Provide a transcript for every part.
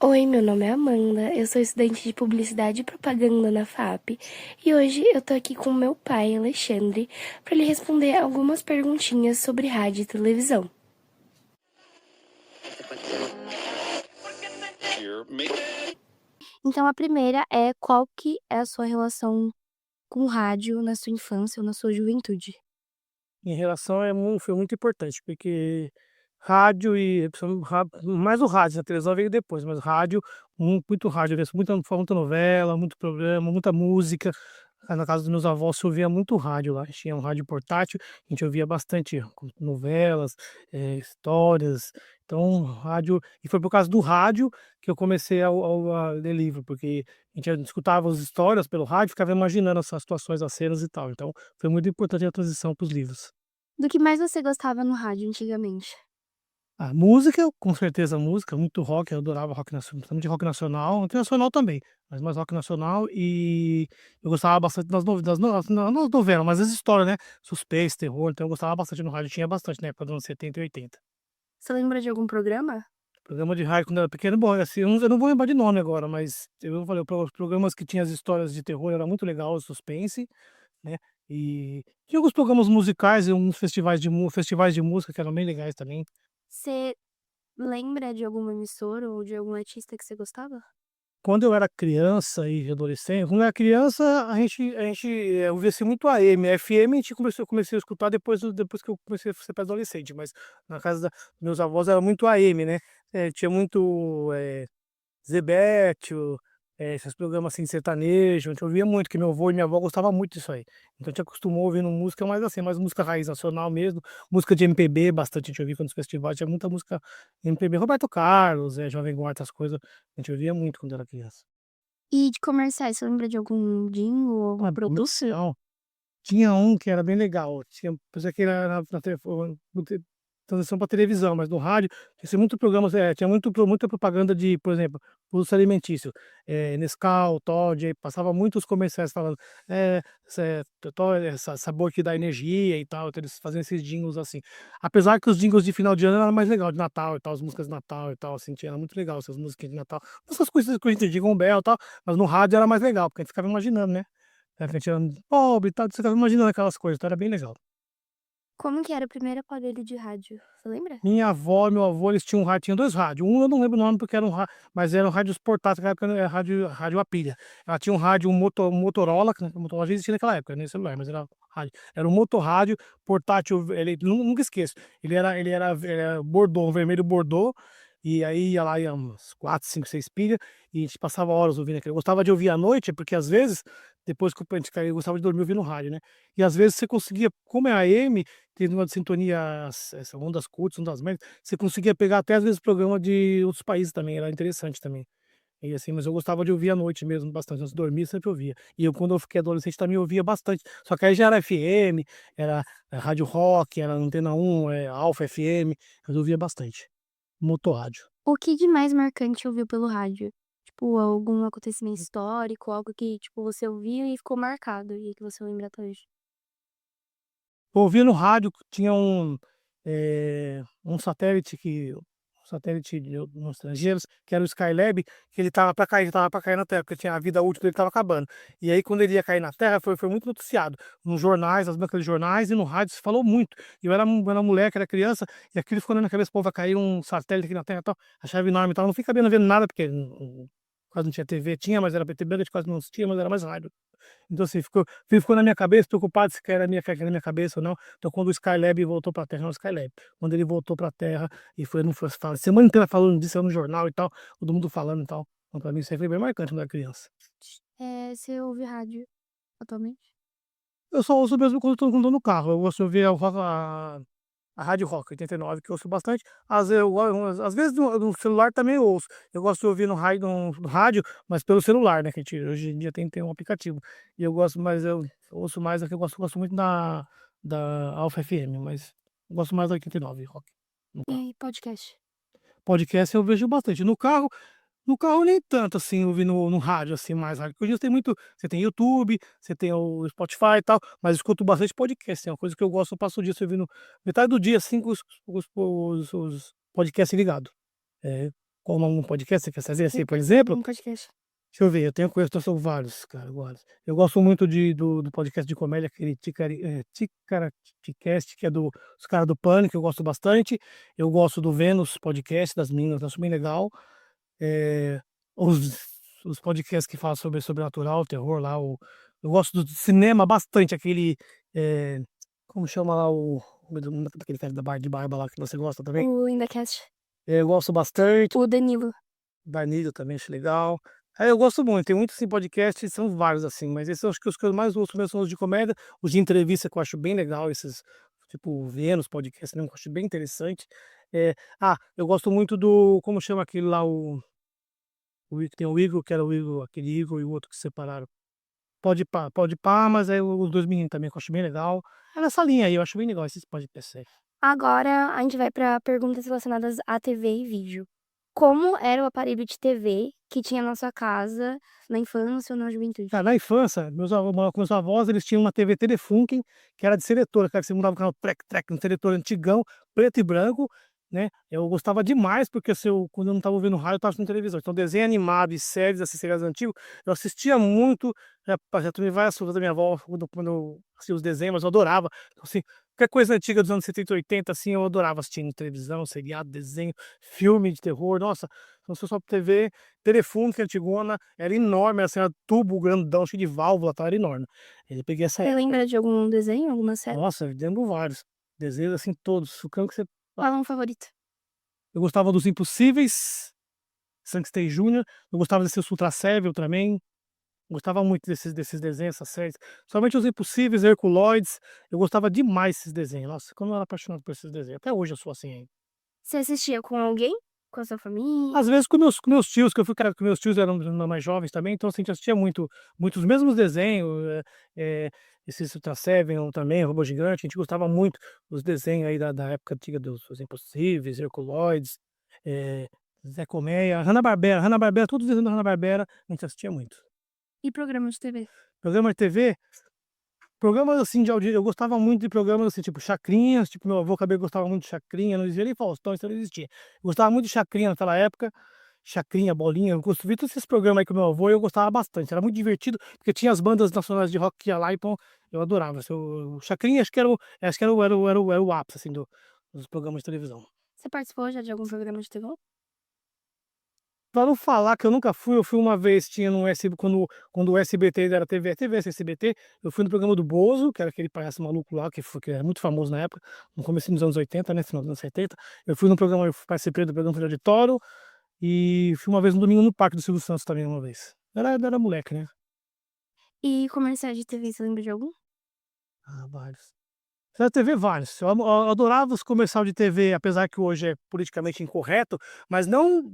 Oi, meu nome é Amanda, eu sou estudante de Publicidade e Propaganda na FAP e hoje eu tô aqui com meu pai, Alexandre, para ele responder algumas perguntinhas sobre rádio e televisão. Então a primeira é qual que é a sua relação com rádio na sua infância ou na sua juventude? Em relação foi muito importante, porque rádio e principalmente mais o rádio, a televisão veio depois, mas rádio, muito rádio, eu muita novela, muito programa, muita música. Na casa dos meus avós se ouvia muito rádio lá, tinha um rádio portátil, a gente ouvia bastante novelas, histórias, então rádio e foi por causa do rádio que eu comecei a ler livro, porque a gente escutava as histórias pelo rádio, ficava imaginando essas situações, as cenas e tal, então foi muito importante a transição para os livros. Do que mais você gostava no rádio antigamente? A música, com certeza música, muito rock, eu adorava rock nacional, principalmente rock nacional, internacional também, mas mais rock nacional e eu gostava bastante das novelas, mas as histórias, né, suspense, terror, então eu gostava bastante no rádio, tinha bastante na época dos anos 70 e 80. Você lembra de algum programa? Programa de rádio quando eu era pequeno, bom, assim, eu não vou lembrar de nome agora, mas eu falei, os programas que tinham as histórias de terror era muito legal, suspense, né, e tinha alguns programas musicais e uns festivais de música que eram bem legais também. Você lembra de alguma emissora ou de algum artista que você gostava? Quando eu era criança e adolescente, quando eu era criança, ouvia assim muito AM, FM a gente começou eu comecei a escutar depois que eu comecei a ser pré-adolescente, mas na casa da meus avós era muito AM, né, tinha muito, Zebetio, esses programas, assim, de sertanejo, a gente ouvia muito, que meu avô e minha avó gostava muito disso aí. Então a gente acostumou ouvindo música mais assim, mais música raiz nacional mesmo, música de MPB bastante a gente ouvia nos festivais, tinha muita música MPB, Roberto Carlos, Jovem Guarda, essas coisas, a gente ouvia muito quando era criança. E de comerciais, você lembra de algum jingle ou algum Ah, produto? comercial. Tinha um que era bem legal, tinha apesar que era na telefo no te transição pra televisão, mas no rádio tinha muito programas, tinha muita propaganda de, por exemplo, produtos alimentícios, Nescau, Toddy, aí passava muitos comerciais falando, sabor que dá energia e tal, então eles faziam esses jingles assim. Apesar que os jingles de final de ano era mais legal, de Natal e tal, as músicas de Natal e tal, assim, tinha era muito legal essas músicas de Natal. Essas coisas que a gente Jingle Bell e tal, mas no rádio era mais legal, porque a gente ficava imaginando, né. A gente era pobre e tal, você ficava imaginando aquelas coisas, então era bem legal. Como que era o primeiro aparelho de rádio, você lembra? Minha avó e meu avô, eles tinham um rádio, tinham 2 rádios, um eu não lembro o nome porque era mas eram rádios portáteis, naquela época era rádio a pilha. Ela tinha um rádio, um Motorola, que o Motorola já existia naquela época, nem celular, mas era rádio. Era um motorrádio portátil, ele nunca esqueço, ele era bordô, um vermelho bordô, e aí ia lá, ia uns 4, 5, 6 pilhas, e a gente passava horas ouvindo aquilo. Eu gostava de ouvir à noite, porque às vezes, depois que a gente caía, eu gostava de dormir ouvindo rádio, né. E às vezes você conseguia, como é AM, tem negócio de sintonia, essa ondas curtas, ondas médias, você conseguia pegar até às vezes programa de outros países também, era interessante também. E assim, mas eu gostava de ouvir à noite mesmo bastante, antes de dormir sempre ouvia. E eu quando eu fiquei adolescente também ouvia bastante, só que aí já era FM, era, rádio rock, era Antena 1, Alfa FM, eu ouvia bastante, motorrádio. O que de mais marcante ouviu pelo rádio? Tipo, algum acontecimento histórico, algo que, tipo, você ouviu e ficou marcado e que você lembra até hoje? Eu ouvia no rádio, tinha um satélite de nos estrangeiros, que era o Skylab, que ele estava para cair na Terra, porque tinha a vida útil dele estava acabando. E aí quando ele ia cair na Terra, foi muito noticiado, nos jornais, nas bancas de jornais e no rádio se falou muito. E eu era moleque, era criança, e aquilo ficou na minha cabeça: "Pô, vai cair um satélite aqui na Terra e tal", achava enorme e tal, não fiquei sabendo vendo nada, porque quase não tinha TV, tinha, mas era preto e branco, a gente quase não assistia, mas era mais rádio. Então assim, ficou na minha cabeça, preocupado se caía na minha cabeça ou não. Então quando o Skylab voltou pra Terra, não, o Skylab, quando ele voltou pra Terra e foi não foi fala semana inteira falando disso, saiu no jornal e tal, todo mundo falando e tal. Então pra mim isso aí foi bem marcante quando eu era criança. Você ouve rádio atualmente? Eu só ouço mesmo quando tô no carro, eu gosto de ouvir a Rádio Rock 89, que eu ouço bastante. Às vezes no celular também eu ouço. Eu gosto de ouvir no rádio, mas pelo celular, né, que a gente hoje em dia tem um aplicativo. E eu gosto mas eu ouço mais aqui, eu gosto muito da Alfa FM, mas eu gosto mais da 89 Rock, no E carro. aí, podcast? Podcast eu vejo bastante. No carro nem tanto, assim, ouvir no rádio, assim, mais rádio, porque hoje em dia tem muito, você tem YouTube, você tem o Spotify e tal, mas eu escuto bastante podcast, é uma coisa que eu gosto, eu passo o dia, assim, ouvindo metade do dia, assim, com os podcasts ligados. É, como um podcast, você quer fazer assim, por exemplo? Um podcast. Deixa eu ver, eu são vários, cara, vários. Eu gosto muito do podcast de comédia, aquele Ticaracast, que é dos caras do Pânico, eu gosto bastante. Eu gosto do Vênus Podcast, das meninas, acho bem legal. Eh, os os podcasts que falam sobre sobrenatural, terror lá, eu gosto do cinema bastante, aquele, eh, como chama lá daquele cara da bar de barba lá que você gosta também? O IndaCast. Eu gosto bastante. O Danilo. Danilo também acho legal. Eu gosto muito, tem muitos, assim, podcasts, são vários, assim, mas esses eu acho que os que eu mais ouço mesmo são os de comédia, os de entrevista que eu acho bem legal, esses, tipo o Vênus Podcast mesmo, que eu acho bem interessante. Eu gosto muito do como chama aquele lá, o Igor, tem o Igor, que era o Igor, aquele Igor e o outro que se separaram. Podpah, mas aí os 2 meninos também que eu acho bem legal. É nessa linha aí, eu acho bem legal esses podcasts aí. Agora a gente vai para perguntas relacionadas à TV e vídeo. Como era o aparelho de TV que tinha na sua casa, na infância ou na juventude? Cara, na infância, meus avós morava com meus avós, eles tinham uma TV Telefunken, que era de seletora, cara, que você mudava o canal trec, um seletor antigão, preto e branco, né. Eu gostava demais, porque se eu quando eu não estava ouvindo rádio, eu estava assistindo televisão. Então desenho animado e séries, assim, seriados antigos, eu assistia muito, já tomei várias surras da minha avó quando eu assistia os desenhos, mas eu adorava. Então, assim, qualquer coisa antiga dos anos 70 80, assim, eu adorava assistindo televisão, seriado, desenho, filme de terror, nossa, então se fosse só TV, Telefunken antigona, era enorme, assim, era tubo grandão, cheio de válvula, tal, era enorme. Eu peguei essa Você época. lembra de algum desenho, alguma série? Nossa, eu lembro vários. Desenhos, assim, todos. O que você Qual é um favorito? eu gostava dos Impossíveis, Sangster Júnior, eu gostava desse Ultra Seven também, gostava muito desses desenhos, essas séries. Somente os Impossíveis, Herculoides, eu gostava demais desses desenhos. Nossa, como eu era apaixonado por esses desenhos. Até hoje eu sou assim ainda. Você assistia com alguém? Com a sua família? Às vezes com meus tios, que eu fui criado com meus tios, eram mais jovens também, então assim, a gente assistia muito os mesmos desenhos, esses Ultra Seven também, Robô Gigante, a gente gostava muito dos desenhos aí da época antiga dos Impossíveis, Herculoides, eh, Zé Colmeia, Hanna-Barbera, todos os desenhos da Hanna-Barbera, a gente assistia muito. E programa de TV? Programa de TV, programas assim de eu gostava muito de programas assim, tipo Chacrinhas, tipo meu avô também gostava muito de Chacrinha, não existia nem Faustão, isso não existia. Eu gostava muito de Chacrinha naquela época, Chacrinha, Bolinha, eu vi todos esses programas aí com meu avô e eu gostava bastante, era muito divertido, porque tinha as bandas nacionais de rock que ia lá, então eu adorava. O Chacrinha acho que era o ápice, assim, dos programas de televisão. Você participou já de algum programa de TV? Pra não falar que eu nunca fui, eu fui uma vez, tinha no SB quando o SBT ainda era TVS SBT, eu fui no programa do Bozo, que era aquele palhaço maluco lá, que era muito famoso na época, no comecinho dos anos 80, né, final dos anos 70. Eu fui no programa, eu participei do programa Filha de Toro, e fui uma vez no Domingo no Parque do Silvio Santos também uma vez. Era moleque, né. E comerciais de TV, você lembra de algum? Vários. Na TV, vários. Eu adorava os comercial de TV, apesar que hoje é politicamente incorreto, mas não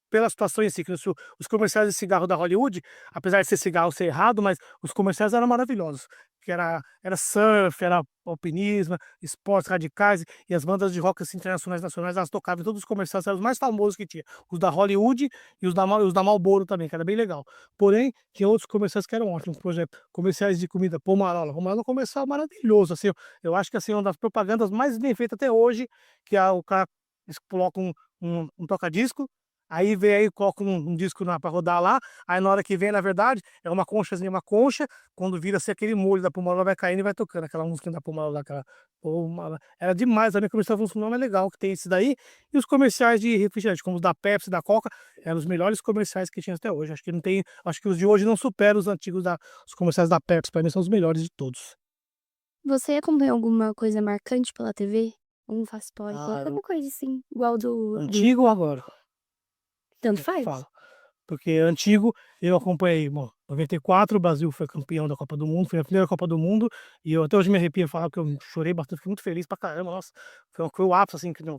pela situação em si, que os comerciais de cigarro da Hollywood, apesar de ser cigarro ser errado, mas os comerciais eram maravilhosos, que era surf, era alpinismo, esportes radicais, e as bandas de rock, assim, internacionais, nacionais, elas tocavam em todos os comerciais, eram os mais famosos que tinha, os da Hollywood e os da Marlboro também, que era bem legal. Porém, tinha outros comerciais que eram ótimos, por exemplo, comerciais de comida, Pomarola é um comercial maravilhoso, assim, eu acho que, assim, uma das propagandas mais bem feitas até hoje, que é o cara, eles colocam um toca-disco, aí vem aí, coloca um disco pra rodar lá, aí na hora que vem, na verdade, é uma conchazinha, uma concha, quando vira assim aquele molho da Pomarola vai caindo e vai tocando aquela música da Pomarola, aquela Pomarola. Era demais, a minha comercial funcionou, é legal que tem esse daí. E os comerciais de refrigerante, como os da Pepsi, da Coca, eram os melhores comerciais que tinha até hoje. Acho que os de hoje não superam os antigos os comerciais da Pepsi, para mim são os melhores de todos. Você acompanhou alguma coisa marcante pela TV? Um fast forward, Ah, qualquer coisa assim, igual do antigo ou agora? tanto Como é que faz? fala? Porque antigo, eu acompanhei, bom, 94 o Brasil foi campeão da Copa do Mundo, foi a primeira Copa do Mundo, e eu até hoje me arrepio de falar que eu chorei bastante, fiquei muito feliz pra caramba, nossa, foi o ápice, assim, que no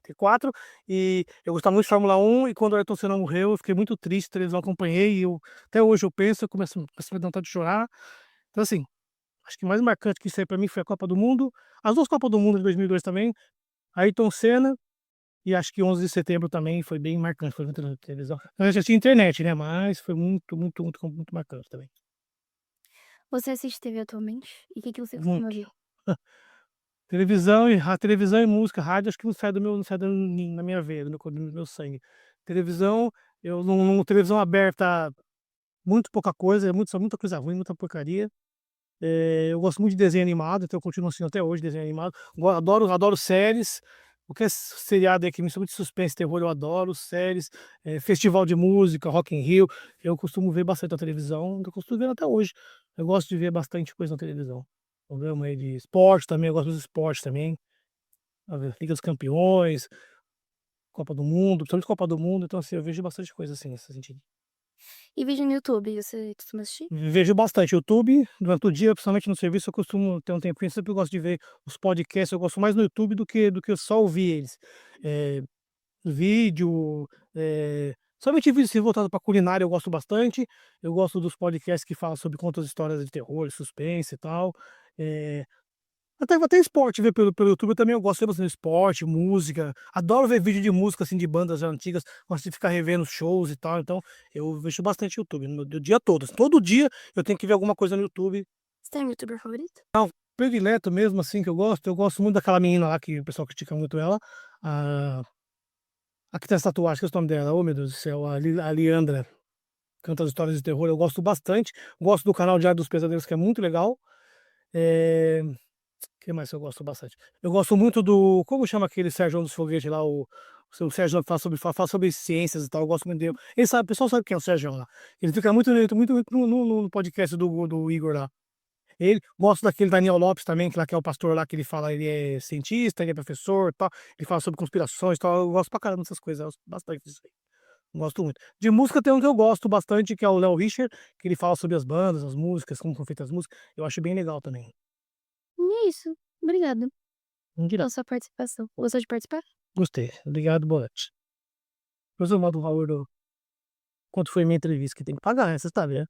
94, e eu gostava muito de Fórmula 1, e quando o Ayrton Senna morreu, eu fiquei muito triste, televisão acompanhei, e até hoje eu penso, eu começo a me dar vontade de chorar. Então assim, acho que mais marcante que isso aí pra mim foi a Copa do Mundo, as 2 Copas do Mundo de 2002 também, Ayrton Senna, e acho que 11 de setembro também foi bem marcante, foi muito na televisão. Eu já tinha internet, né, mas foi muito marcante também. Você assiste TV atualmente? E o que que você costuma Muito. ver? Televisão e música, rádio acho que não sai na minha veia, do meu sangue. Televisão, eu não televisão aberta, muito pouca coisa, só muita coisa ruim, muita porcaria. Eu gosto muito de desenho animado, então eu continuo assistindo até hoje desenho animado. Adoro séries, qualquer seriado aí que me chama de suspense, terror, eu adoro, séries, festival de música, Rock in Rio, eu costumo ver bastante na televisão, eu costumo ver até hoje. Eu gosto de ver bastante coisa na televisão. Programa aí de esporte também, eu gosto dos esportes também. A ver, Liga dos Campeões, Copa do Mundo, principalmente Copa do Mundo, então assim, eu vejo bastante coisa assim nesse sentido. E vídeo no YouTube, você costuma assistir? Vejo bastante YouTube, durante o dia, principalmente no serviço, eu costumo ter um tempinho, sempre gosto de ver os podcasts, eu gosto mais no YouTube do que só ouvir eles. Eh, Vídeo, somente vídeo assim voltado para culinária eu gosto bastante, eu gosto dos podcasts que falam sobre contam histórias de terror, suspense e tal. Eh até esporte, ver pelo YouTube também eu gosto, de ver bastante esporte, música, adoro ver vídeo de música, assim, de bandas já antigas, gosto de ficar revendo shows e tal, então eu vejo bastante YouTube no meu dia todo, assim, todo dia eu tenho que ver alguma coisa no YouTube. Você tem um youtuber favorito? Predileto mesmo, assim, que eu gosto muito daquela menina lá que o pessoal critica muito ela, a que tem essa tatuagem, esqueci o nome dela, oh meu Deus do céu, a Liandra, canta as histórias de terror, eu gosto bastante, gosto do canal Diário dos Pesadelos que é muito legal. Eh Que mais que eu gosto bastante? Eu gosto muito do como chama aquele Sérgio dos Foguetes lá, o seu Sérgio que fala sobre ciências e tal, eu gosto muito dele. Ele sabe, o pessoal sabe quem é o Sérgio lá. Ele fica muito no podcast do Igor lá. Ele gosto daquele Daniel Lopes também, que é o pastor lá, que ele fala, ele é cientista, ele é professor e tal, ele fala sobre conspirações e tal, eu gosto pra caramba dessas coisas, eu gosto bastante disso aí, gosto muito. De música tem um que eu gosto bastante, que é o Léo Richer, que ele fala sobre as bandas, as músicas, como são feitas as músicas, eu acho bem legal também. E é isso. Obrigada Direto. pela sua participação. Gostou de participar? Gostei. Obrigado, boa noite. Depois eu mando o valor do quanto foi minha entrevista, que tem que pagar, né, você sabe, né?